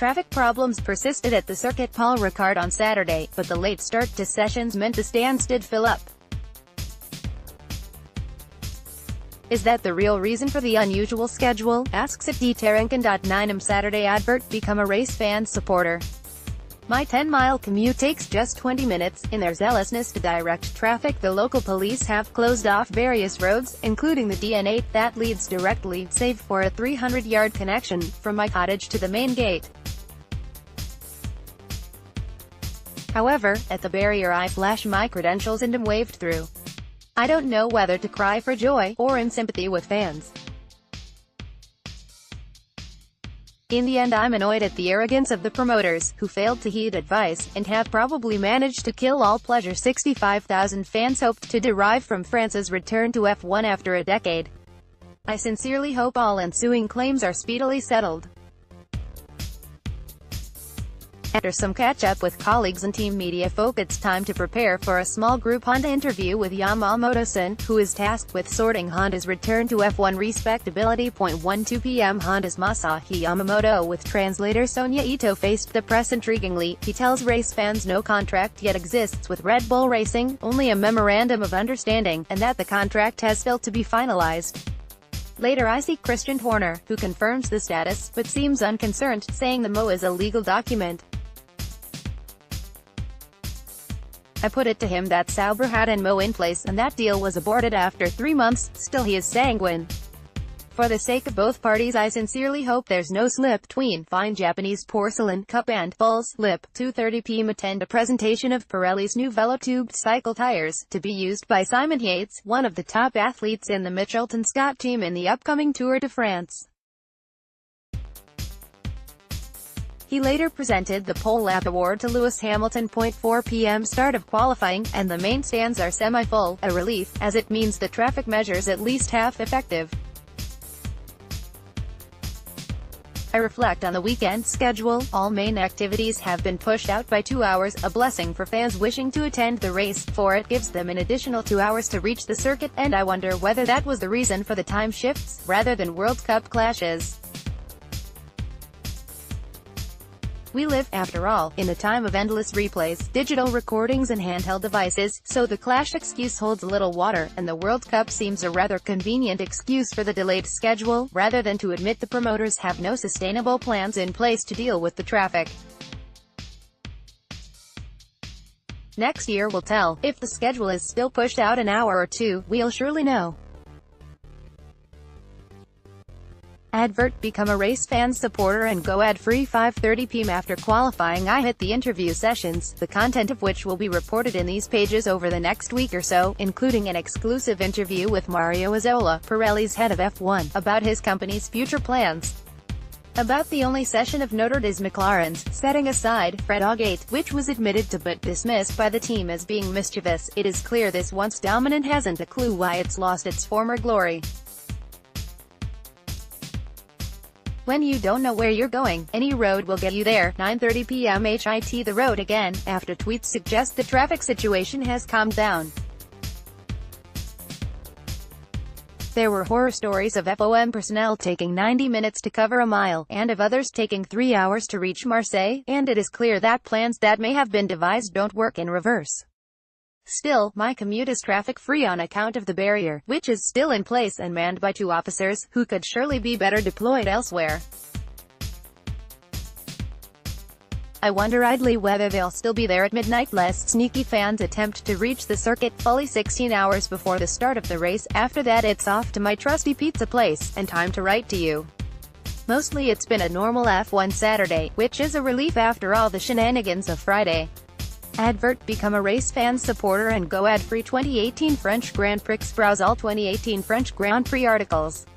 Traffic problems persisted at the Circuit Paul Ricard on Saturday, but the late start to sessions meant the stands did fill up. Is that the real reason for the unusual schedule? Asks at d9am SaturdayAdvert. Become a RaceFans supporter. My 10-mile commute takes just 20 minutes. In their zealousness to direct traffic, the local police have closed off various roads, including the DN8, that leads directly, save for a 300-yard connection, from my cottage to the main gate. However, at the barrier I flash my credentials and am waved through. I don't know whether to cry for joy, or in sympathy with fans. In the end I'm annoyed at the arrogance of the promoters, who failed to heed advice, and have probably managed to kill all pleasure 65,000 fans hoped to derive from France's return to F1 after a decade. I sincerely hope all ensuing claims are speedily settled. After some catch-up with colleagues and team media folk, it's time to prepare for a small group Honda interview with Yamamoto-san, who is tasked with sorting Honda's return to F1 respectability. 12 p.m. Honda's Masahi Yamamoto with translator Sonia Ito faced the press. Intriguingly, he tells RaceFans no contract yet exists with Red Bull Racing, only a memorandum of understanding, and that the contract has still to be finalized. Later I see Christian Horner, who confirms the status, but seems unconcerned, saying the MO is a legal document. I put it to him that Sauber had an MO in place, and that deal was aborted after 3 months. Still he is sanguine. For the sake of both parties I sincerely hope there's no slip between fine Japanese porcelain cup and Bull's lip. 2:30 p.m. Attend a presentation of Pirelli's new Velotubed cycle tires, to be used by Simon Yates, one of the top athletes in the Mitchelton Scott team in the upcoming Tour de France. He later presented the Pole Lap Award to Lewis Hamilton. 4 p.m. Start of qualifying, and the main stands are semi-full, a relief, as it means the traffic measures at least half effective. I reflect on the weekend schedule. All main activities have been pushed out by 2 hours, a blessing for fans wishing to attend the race, for it gives them an additional 2 hours to reach the circuit, and I wonder whether that was the reason for the time shifts, rather than World Cup clashes. We live, after all, in a time of endless replays, digital recordings and handheld devices, so the clash excuse holds little water, and the World Cup seems a rather convenient excuse for the delayed schedule, rather than to admit the promoters have no sustainable plans in place to deal with the traffic. Next year will tell. If the schedule is still pushed out an hour or two, we'll surely know. Advert. Become a RaceFans supporter and go ad-free. 5:30 p.m. After qualifying I hit the interview sessions, the content of which will be reported in these pages over the next week or so, including an exclusive interview with Mario Isola, Pirelli's head of F1, about his company's future plans. About the only session of note is McLaren's, setting aside Fred Augate, which was admitted to but dismissed by the team as being mischievous. It is clear this once dominant hasn't a clue why it's lost its former glory. When you don't know where you're going, any road will get you there. 9:30 p.m. HIT. The road again, after tweets suggest the traffic situation has calmed down. There were horror stories of FOM personnel taking 90 minutes to cover a mile, and of others taking 3 hours to reach Marseille, and it is clear that plans that may have been devised don't work in reverse. Still, my commute is traffic-free on account of the barrier, which is still in place and manned by 2 officers, who could surely be better deployed elsewhere. I wonder idly whether they'll still be there at midnight, lest sneaky fans attempt to reach the circuit fully 16 hours before the start of the race. After that it's off to my trusty pizza place, and time to write to you. Mostly it's been a normal F1 Saturday, which is a relief after all the shenanigans of Friday. Advert. Become a RaceFans supporter and go ad-free. 2018 French Grand Prix. Browse all 2018 French Grand Prix articles.